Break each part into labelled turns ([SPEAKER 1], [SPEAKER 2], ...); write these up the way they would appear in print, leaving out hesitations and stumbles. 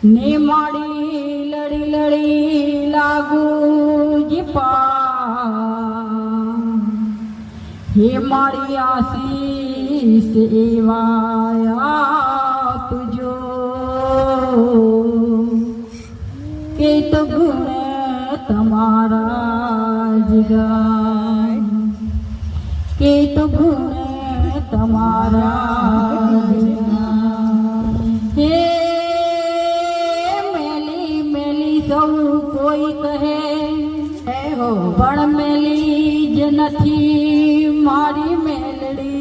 [SPEAKER 1] ને માડી લડી લડી લાગુ જીપા હે મારી આશીષ એવાયા તુજો કે તો ગુણ તમારા જગા કે તો ગુણ તમારા હે મેલી મેલી સૌ કોઈ કહે પણ મેલી જ નથી મારી મેલડી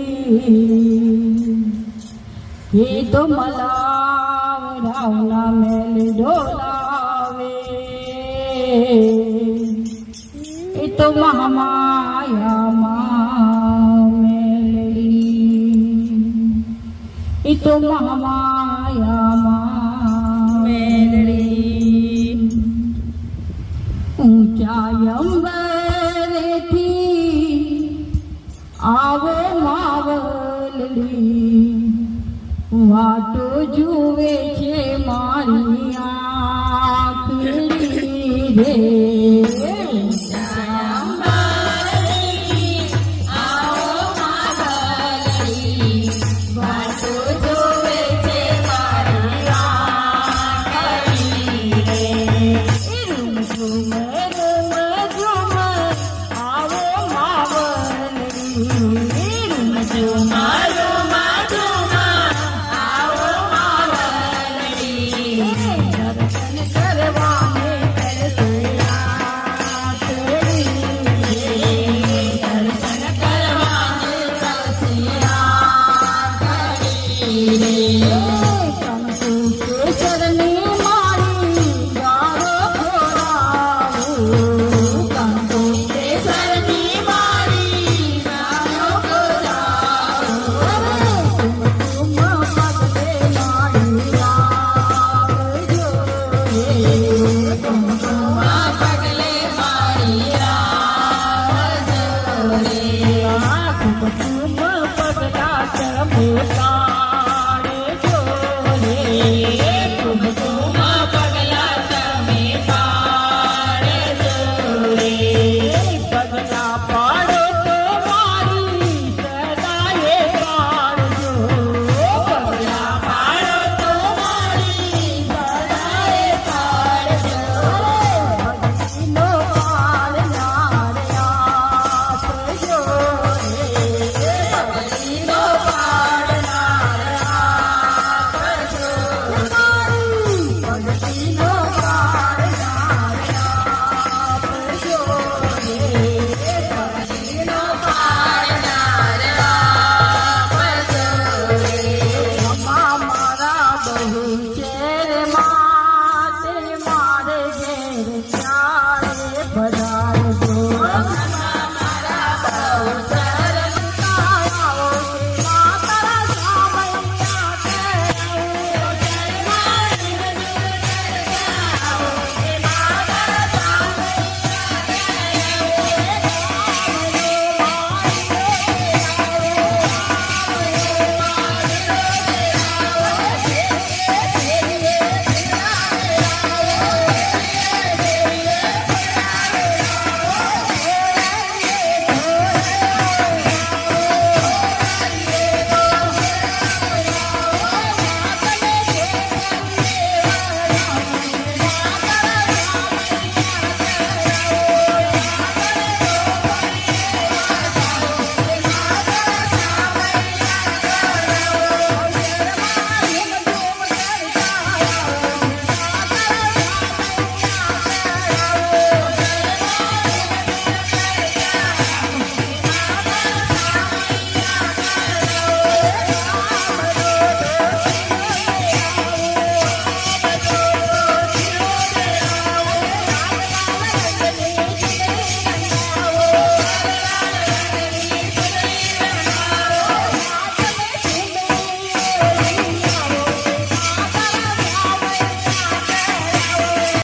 [SPEAKER 1] એ તો મલાવ રાવના મેલ ડોલાવે એ તો મહામાયામાં મેલડી એ તો મહામાયામાં મેલડી ઊંચા અંબરેથી આવો માવલડી વાટો જુએ છે મારી આંખડી રે